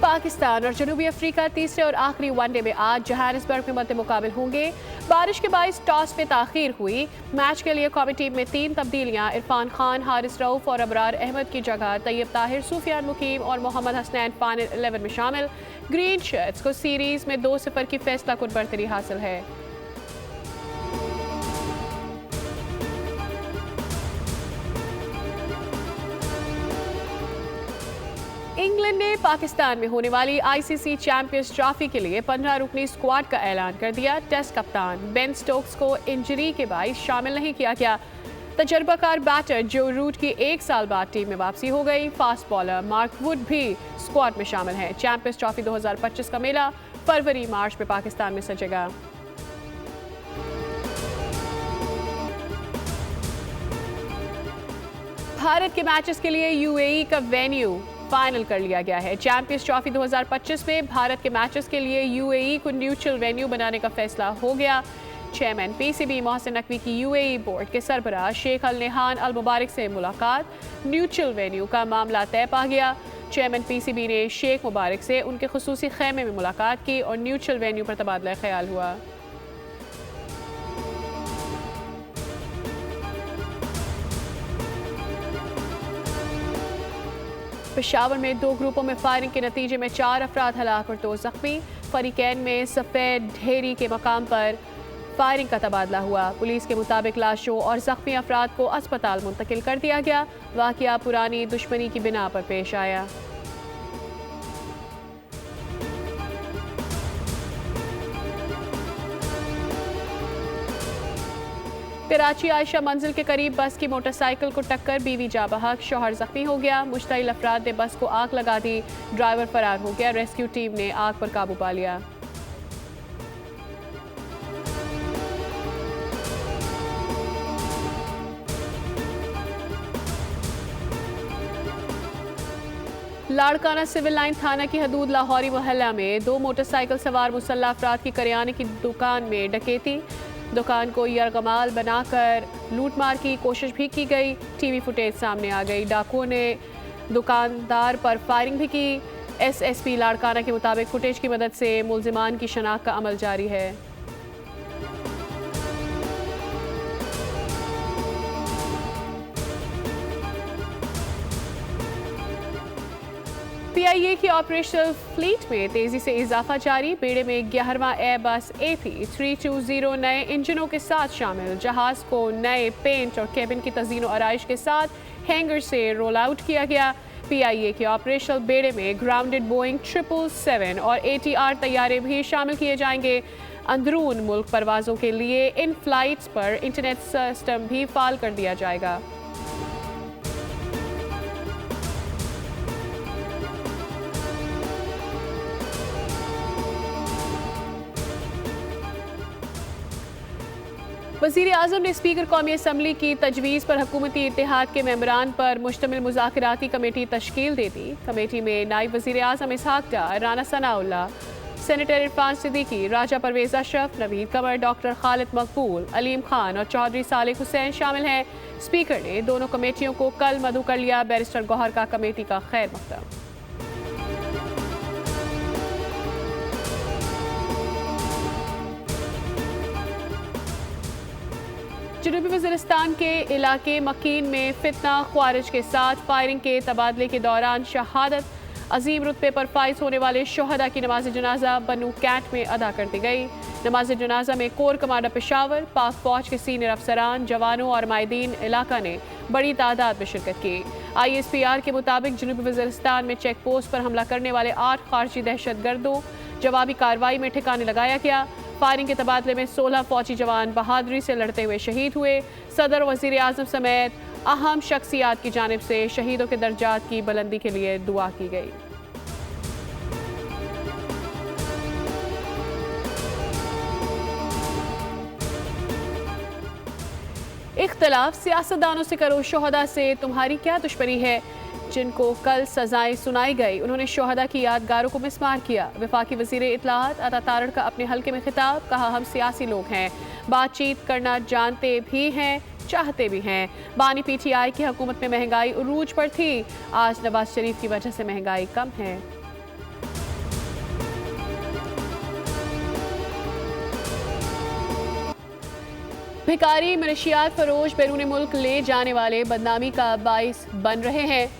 पाकिस्तान और जनूबी अफ्रीका तीसरे और आखिरी वनडे में आज जोहानिसबर्ग में मद्दे मुकाबिल होंगे। बारिश के बाइस टॉस में ताखीर हुई। मैच के लिए कौमी टीम में 3 तब्दीलियां, इरफान खान, हारिस रऊफ और अबरार अहमद की जगह तैयब ताहिर, सुफियान मुकीम और मोहम्मद हसनैन फाइनल 11 में शामिल। ग्रीन शर्ट्स को सीरीज में 2-0 की फैसला कुन बरतरी हासिल है। इंग्लैंड ने पाकिस्तान में होने वाली आईसीसी चैंपियंस ट्रॉफी के लिए 15 रुकनी स्क्वाड का ऐलान कर दिया। टेस्ट कप्तान बेन स्टोक्स को इंजरी के बाइस शामिल नहीं किया गया। तजर्बाकार बैटर जो रूट की 1 साल बाद टीम में वापसी हो गई। फास्ट बॉलर मार्क वुड भी स्क्वाड में शामिल है। चैंपियंस ट्रॉफी 2025 का मेला फरवरी मार्च में पाकिस्तान में सजेगा। भारत के मैचेस के लिए यूएई का वेन्यू फाइनल कर लिया गया है। चैंपियंस ट्रॉफी 2025 में भारत के मैचेस के लिए यूएई को न्यूट्रल वेन्यू बनाने का फैसला हो गया। चेयरमैन पीसीबी मोहसिन नकवी की यूएई बोर्ड के सरबराह शेख अल नेहान अल मुबारक से मुलाकात। न्यूट्रल वेन्यू का मामला तय पा गया। चेयरमैन पीसीबी ने शेख मुबारक से उनके खुसूसी खेमे में मुलाकात की और न्यूट्रल वेन्यू पर तबादला ख्याल हुआ। पेशावर में 2 ग्रुपों में फायरिंग के नतीजे में 4 अफराद हलाक और 2 जख्मी। फरीकैन में सफ़ेद ढेरी के मकाम पर फायरिंग का तबादला हुआ। पुलिस के मुताबिक लाशों और जख्मी अफराद को अस्पताल मुंतकिल कर दिया गया। वाक़या पुरानी दुश्मनी की बिना पर पेश आया। कराची आयशा मंजिल के करीब बस की मोटरसाइकिल को टक्कर, बीवी जा बहक, शौहर जख्मी हो गया। मुश्तइल अफराद ने बस को आग लगा दी। ड्राइवर फरार हो गया। रेस्क्यू टीम ने आग पर काबू पा लिया। लाड़काना सिविल लाइन थाना की हदूद लाहौरी मोहल्ला में 2 मोटरसाइकिल सवार मुसल्लह अफराद की करियाने की दुकान में डकैती। दुकान को यरगमाल बनाकर लूटमार की कोशिश भी की गई। टीवी फुटेज सामने आ गई। डाकुओं ने दुकानदार पर फायरिंग भी की। एसएसपी लाड़काना के मुताबिक फुटेज की मदद से मुल्जिमान की शनाख्त का अमल जारी है। पीआईए की ऑपरेशनल फ्लीट में तेजी से इजाफा जारी। बेड़े में 11वां एयरबस A320 नए इंजनों के साथ शामिल। जहाज को नए पेंट और केबिन की तज़ीन और आराइश के साथ हैंगर से रोल आउट किया गया। पीआईए के ऑपरेशनल बेड़े में ग्राउंडेड बोइंग 777 और ATR तैयारे भी शामिल किए जाएंगे। अंदरून मुल्क परवाज़ों के लिए इन फ्लाइट्स पर इंटरनेट सिस्टम भी फाल कर दिया जाएगा। वज़ीर आज़म ने स्पीकर कौमी असम्बली की तजवीज़ पर हुकूमती इत्तेहाद के मेंबरान पर मुश्तमिल मुज़ाकराती कमेटी तश्कील दे दी। कमेटी में नायब वज़ीर आज़म इसहाक डार, राना सनाउल्लाह, सेनेटर इरफान सिद्दीकी, राजा परवेज़ अशरफ, नवीद कमर, डॉक्टर खालिद मकबूल, अलीम खान और चौधरी सालिक हुसैन शामिल हैं। स्पीकर ने दोनों कमेटियों को कल मदऊ कर लिया। बैरिस्टर गौहर का कमेटी का खैर मकदम। जनूबी वज़ीरिस्तान के इलाके मकीन में फितना ख्वारिज के साथ फायरिंग के तबादले के दौरान शहादत। अजीम रुतबे पर फाइज होने वाले शोहदा की नमाज जनाजा बनू कैंट में अदा कर दी गई। नमाज जनाजा में कोर कमांडर पेशावर, पाक फौज के सीनियर अफसरान, जवानों और माहिदीन इलाका ने बड़ी तादाद में शिरकत की। ISPR के मुताबिक जनूबी वज़ीरिस्तान में चेक पोस्ट पर हमला करने वाले 8 खारजी दहशतगर्दों जवाबी कार्रवाई में ठिकाने लगाया गया। फायरिंग के तबादले में 16 फौजी जवान बहादुरी से लड़ते हुए शहीद हुए। सदर वज़ीर आज़म समेत अहम शख्सियात की जानिब से शहीदों के दर्जात की बुलंदी के लिए दुआ की गई। इख्तलाफ सियासतदानों से करो, शोहदा से तुम्हारी क्या दुश्मनी है। जिनको कल सजाएं सुनाई गई, उन्होंने शोहदा की यादगारों को मिसमार किया। वफाकी वज़ीर इत्तलाआत अता तारड़ का अपने हल्के में खिताब, कहा हम सियासी लोग हैं, बातचीत करना जानते भी हैं, चाहते भी हैं। बानी PTI की हुकूमत में महंगाई उरूज पर थी, आज नवाज शरीफ की वजह से महंगाई कम है। भिखारी मनशियात फरोश बैरून मुल्क ले जाने वाले बदनामी का बाइस बन रहे हैं।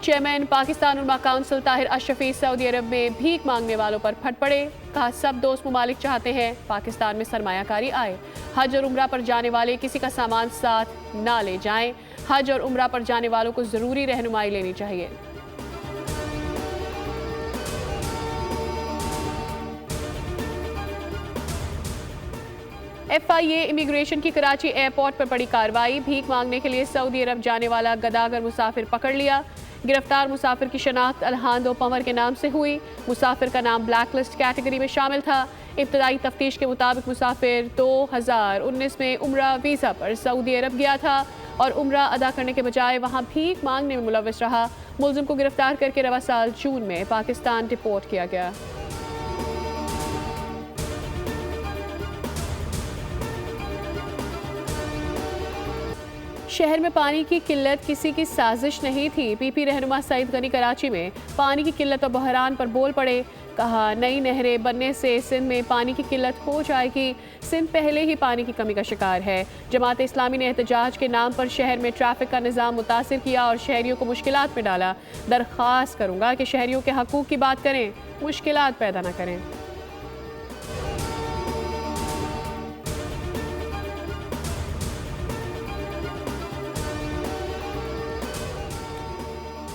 चेयरमैन पाकिस्तान उलमा काउंसिल ताहिर अशरफी सऊदी अरब में भीख मांगने वालों पर फट पड़े। कहा, सब दोस्त ममालिक चाहते हैं पाकिस्तान में सरमायाकारी आए। हज और उम्रा पर जाने वाले किसी का सामान साथ ना ले जाएं। हज और उम्रा पर जाने वालों को जरूरी रहनुमाई लेनी चाहिए। FIA इमिग्रेशन की कराची एयरपोर्ट पर बड़ी कार्रवाई। भीख मांगने के लिए सऊदी अरब जाने वाला गदागर मुसाफिर पकड़ लिया। गिरफ्तार मुसाफिर की शनाख्त अलहांदो पंवर के नाम से हुई। मुसाफिर का नाम ब्लैक लिस्ट कैटेगरी में शामिल था। इब्तदाई तफ्तीश के मुताबिक मुसाफिर 2019 में उम्रा वीज़ा पर सऊदी अरब गया था और उम्रा अदा करने के बजाय वहां भीख मांगने में मुलव्वस रहा। मुलजिम को गिरफ्तार करके रवा साल जून में पाकिस्तान डिपोर्ट किया गया। शहर में पानी की किल्लत किसी की साजिश नहीं थी। PP रहनुमा सईद गनी कराची में पानी की किल्लत और बहरान पर बोल पड़े। कहा, नई नहरें बनने से सिंध में पानी की किल्लत हो जाएगी। सिंध पहले ही पानी की कमी का शिकार है। जमात इस्लामी ने एहतजाज के नाम पर शहर में ट्रैफिक का निज़ाम मुतासिर किया और शहरियों को मुश्किलात में डाला। दरख्वास्त करूंगा कि शहरियों के हकूक़ की बात करें, मुश्किलात पैदा न करें।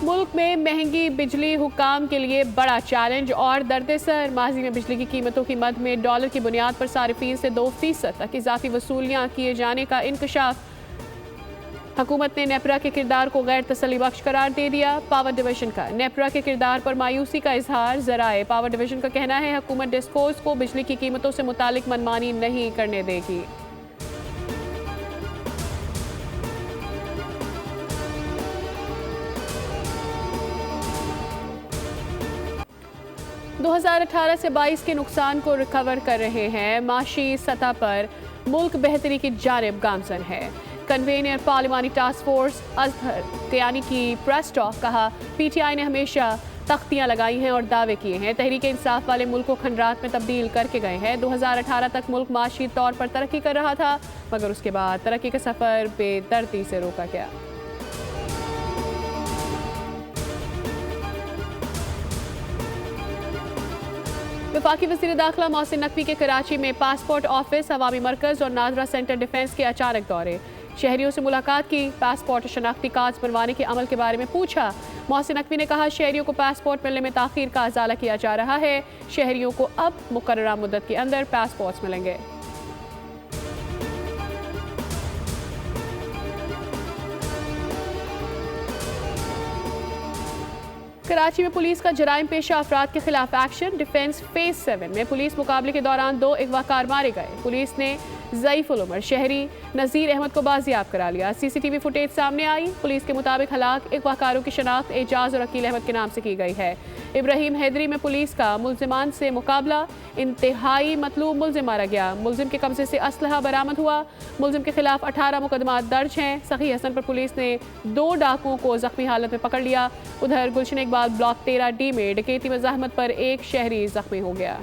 मुल्क में महंगी बिजली हुक्काम के लिए बड़ा चैलेंज और दर्द-ए-सर। माजी में बिजली की कीमतों की मद में डॉलर की बुनियाद पर सारिफीन से 2% तक इजाफी वसूलियाँ किए जाने का इंकशाफ। हुकूमत ने नेपरा के किरदार को गैर तसल्ली बख्श करार दे दिया। पावर डिवीजन का नेपरा के किरदार पर मायूसी का इजहार। जराए पावर डिवीजन का कहना है हुकूमत डिस्कोज को बिजली की कीमतों से मुतालिक मनमानी नहीं करने देगी। दो 2018 से 22 के नुकसान को रिकवर कर रहे हैं। माशी सतह पर मुल्क बेहतरी की जानिब गामजन है। कन्वेनियर पार्लिमानी टास्क फोर्स अजहर कयानी की प्रेस टॉक। कहा, PTI ने हमेशा तख्तियां लगाई हैं और दावे किए हैं। तहरीक इंसाफ वाले मुल्क को खंडरात में तब्दील करके गए हैं। 2018 तक मुल्क माशी तौर पर तरक्की कर रहा था, मगर उसके बाद तरक्की का सफ़र बेदर्दी से रोका गया। वफाकी वज़ीर दाखिला मोहसिन नकवी के कराची में पासपोर्ट ऑफिस, अवामी मरकज़ और नादरा सेंटर डिफेंस के अचानक दौरे। शहरियों से मुलाकात की। पासपोर्ट और शनाख्ती कार्ड बनवाने के अमल के बारे में पूछा। मोहसिन नकवी ने कहा, शहरियों को पासपोर्ट मिलने में ताख़ीर का अज़ाला किया जा रहा है। शहरियों को अब मुकर्ररा मुद्दत के अंदर पासपोर्ट्स मिलेंगे। कराची में पुलिस का जराइम पेशा अफराद के खिलाफ एक्शन। डिफेंस फेज 7 में पुलिस मुकाबले के दौरान 2 अगवाकार मारे गए। पुलिस ने ज़ईफुल उमर शहरी नज़ीर अहमद को बाजियाब करा लिया। CCTV फुटेज सामने आई। पुलिस के मुताबिक हलाक अगवाकारों की शनाख्त एजाज और अकील अहमद के नाम से की गई है। इब्राहिम हैदरी में पुलिस का मुल्जिमान से मुकाबला। इंतहाई मतलूब मुल्जिम मारा गया। मुल्जिम के कब्जे से असलहा बरामद हुआ। मुल्जिम के खिलाफ 18 मुकदमात दर्ज हैं। सखी हसन पर पुलिस ने 2 डाकुओं को जख्मी हालत में पकड़ लिया। उधर गुलशन इकबाल ब्लॉक 13D में डकैती मज़ाहमत पर एक शहरी जख्मी हो गया।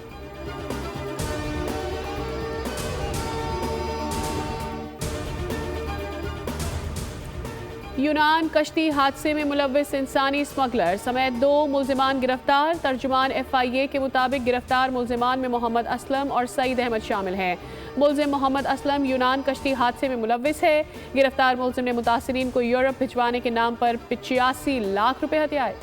यूनान कश्ती हादसे में मुलव्विस इंसानी स्मगलर समेत 2 मुल्जिमान गिरफ्तार। तर्जुमान FIA के मुताबिक गिरफ्तार मुल्जिमान में मोहम्मद असलम और सईद अहमद शामिल हैं। मुल्जिम मोहम्मद असलम यूनान कश्ती हादसे में मुलव्विस है। गिरफ्तार मुल्जिम ने मुतासिरीन को यूरोप भिजवाने के नाम पर 85 लाख रुपए हथियाए।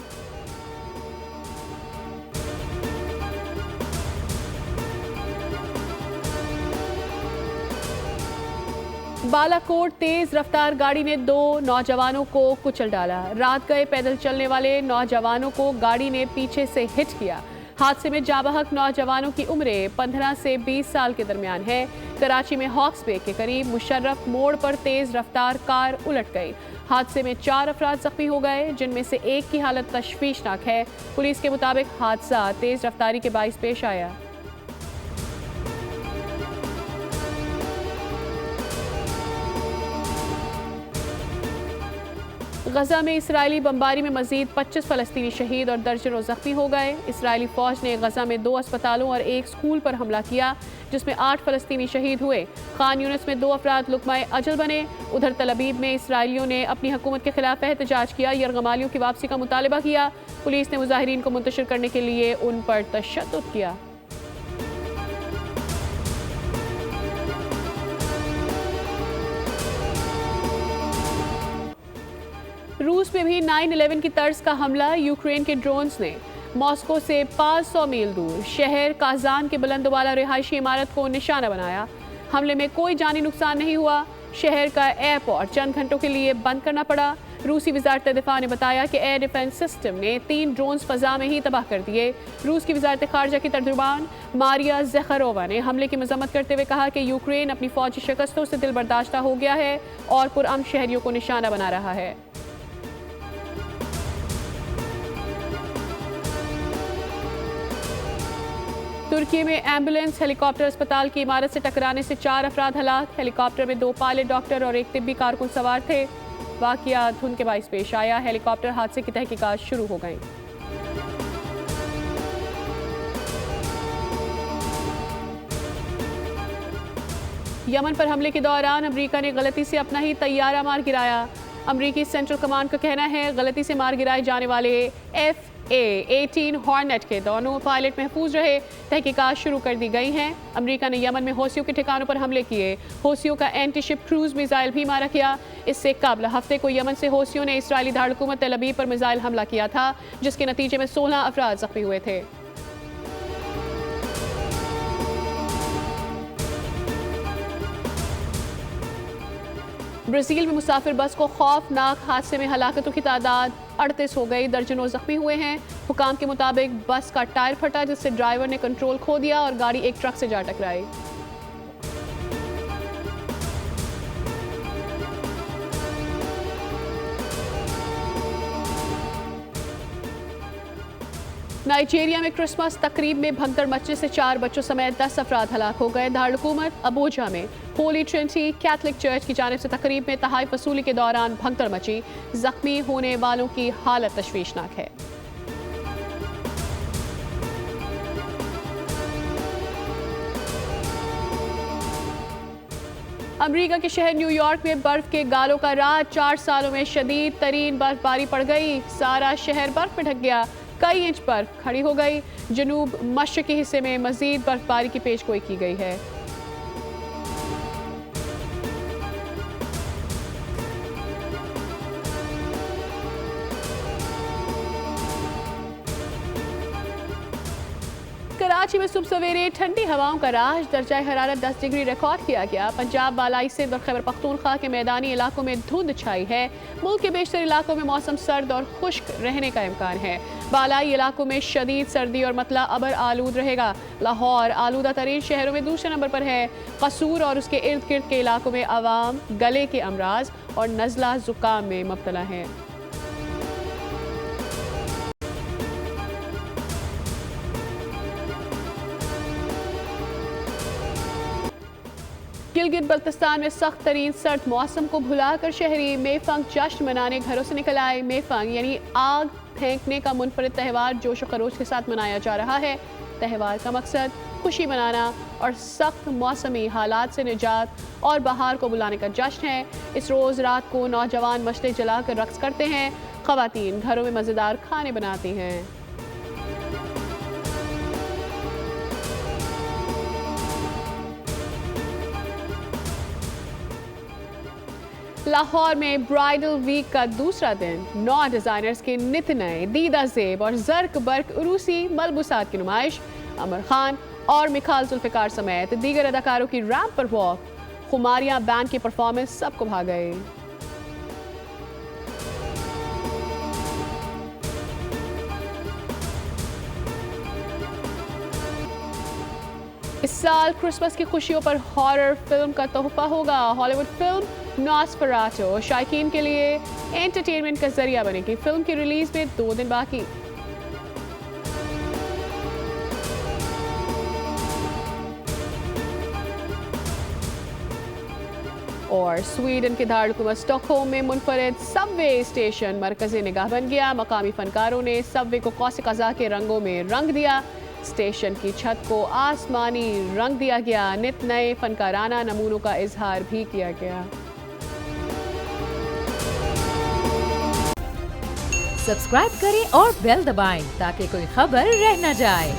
बालाकोट तेज रफ्तार गाड़ी ने 2 नौजवानों को कुचल डाला। रात गए पैदल चलने वाले नौजवानों को गाड़ी ने पीछे से हिट किया। हादसे में जाबहक नौजवानों की उम्रें 15 से 20 साल के दरमियान है। कराची में हॉक्स बे के करीब मुशर्रफ मोड़ पर तेज रफ्तार कार उलट गई। हादसे में 4 अफराद जख्मी हो गए, जिनमें से एक की हालत तशवीशनाक है। पुलिस के मुताबिक हादसा तेज रफ्तारी के बाइस पेश आया। गजा में इसराइली बमबारी में मजीद 25 फ़लस्तीनी शहीद और दर्जनों जख्मी हो गए। इसराइली फ़ौज ने गजा में 2 अस्पतालों और एक स्कूल पर हमला किया, जिसमें 8 फ़लस्तीनी शहीद हुए। खान यूनिस में 2 अफराद लुकमाए अजल बने। उधर तल अबीब में इसराइलियों ने अपनी हुकूमत के खिलाफ एहतजाज किया, यरगमालियों की वापसी का मुतालबा किया। पुलिस ने मुजाहिरीन को मुंतशिर करने के लिए उन पर तशद्दुद किया। रूस में भी 9/11 की तर्ज का हमला। यूक्रेन के ड्रोन्स ने मॉस्को से 500 मील दूर शहर काजान के बुलंदवाला रिहायशी इमारत को निशाना बनाया। हमले में कोई जानी नुकसान नहीं हुआ। शहर का एयरपोर्ट चंद घंटों के लिए बंद करना पड़ा। रूसी वजारत दिफा ने बताया कि एयर डिफेंस सिस्टम ने 3 ड्रोन्स फजा में ही तबाह कर दिए। रूस की वजारत खारजा की तर्जुमान मारिया ज़खरोवा ने हमले की मजम्मत करते हुए कहा कि यूक्रेन अपनी फौजी शिकस्तों से दिल बर्दाश्ता हो गया है और पुरअमन शहरियों को निशाना बना रहा है। तुर्की में एम्बुलेंस हेलीकॉप्टर अस्पताल की इमारत से टकराने से 4 अफराद हलाक। हेलीकॉप्टर में 2 पायलट, डॉक्टर और एक तिब्बी कारकुन सवार थे। वाकया धुंध के बाइस पेश आया। हेलीकॉप्टर हादसे की तहकीकात शुरू हो गई। यमन पर हमले के दौरान अमेरिका ने गलती से अपना ही तैयारा मार गिराया। अमेरिकी सेंट्रल कमांड का कहना है गलती से मार गिराए जाने वाले FA-18 हॉर्नेट के दोनों पायलट महफूज रहे। तहकीकात शुरू कर दी गई हैं। अमेरिका ने यमन में हौसियों के ठिकानों पर हमले किए। हौसियों का एंटी शिप क्रूज मिसाइल भी मारा गया। इससे कबल हफ्ते को यमन से हौसियों ने इसराइली दारकूमत तेल अवीव पर मिसाइल हमला किया था, जिसके नतीजे में 16 अफराद जख्मी हुए थे। ब्राज़ील में मुसाफिर बस को खौफनाक हादसे में हलाकतों की तादाद 38 हो गई। दर्जनों जख्मी हुए हैं। हुकाम के मुताबिक बस का टायर फटा, जिससे ड्राइवर ने कंट्रोल खो दिया और गाड़ी एक ट्रक से जा टकराई। नाइजीरिया में क्रिसमस तकरीब में भगदड़ मचने से 4 बच्चों समेत 10 अफराद हलाक हो गए। दारुलहुकूमत अबूजा में होली ट्रिनिटी कैथलिक चर्च की जानिब से तकरीब में तहाइफ वसूली के दौरान भगदड़ मची। जख्मी होने वालों की हालत तशवीशनाक है। अमेरिका के शहर न्यूयॉर्क में बर्फ के गालों का राज। 4 सालों में शदीद तरीन बर्फबारी पड़ गई। सारा शहर बर्फ में ढक गया। कई इंच बर्फ खड़ी हो गई। जनूब मशरकी हिस्से में मजीद बर्फबारी की पेशगोई की गई है। कराची में सुबह सवेरे ठंडी हवाओं का राज। दर्जा हरारत 10 डिग्री रिकॉर्ड किया गया। पंजाब, बालाई सिंध और खैबर पख्तूनख्वा के मैदानी इलाकों में धुंध छाई है। मुल्क के बेशतर इलाकों में मौसम सर्द और खुश्क रहने का इम्कान है। बालाई इलाकों में शदीद सर्दी और मतला अबर आलूद रहेगा। लाहौर आलूदा तरीन शहरों में दूसरे नंबर पर है। कसूर और उसके इर्द गिर्द के इलाकों में अवाम गले के अमराज और नज़ला जुकाम में मुब्तला हैं। गिलगित बल्तिस्तान में सख्त तरीन सर्द मौसम को भुलाकर शहरी मेफंग जश्न मनाने घरों से निकल आए। मेफंग यानी आग फेंकने का मुनफरिद त्यौहार जोश व खरोश के साथ मनाया जा रहा है। त्यौहार का मकसद खुशी मनाना और सख्त मौसमी हालात से निजात और बहार को बुलाने का जश्न है। इस रोज़ रात को नौजवान मशले जलाकर रक्स करते हैं। ख़वातीन घरों में मज़ेदार खाने बनाती हैं। लाहौर में ब्राइडल वीक का दूसरा दिन 9 डिज़ाइनर्स के नित नए दीदा ज़ेब और जर्क बर्क उरूसी मलबूसात की नुमाइश। आमिर खान और मिखाल जुल्फ़िकार समेत दीगर अदाकारों की रैंप पर वॉक। खुमारियां बैंड की परफॉर्मेंस सबको भा गए। इस साल क्रिसमस की खुशियों पर हॉरर फिल्म का तोहफा होगा। हॉलीवुड फिल्म नॉस्फेराटू शायकीन के लिए एंटरटेनमेंट का जरिया बनेगी। फिल्म की रिलीज में 2 दिन बाकी। और स्वीडन के दारकूमत स्टॉकहोम में मुनफरद सबवे स्टेशन मरकज़ी निगाह बन गया। मकामी फनकारों ने सबवे को कौस क़ज़ा के रंगों में रंग दिया। स्टेशन की छत को आसमानी रंग दिया गया। नित नए फनकाराना नमूनों का इजहार भी किया गया। सब्सक्राइब करें और बेल दबाएं ताकि कोई खबर रह न जाए।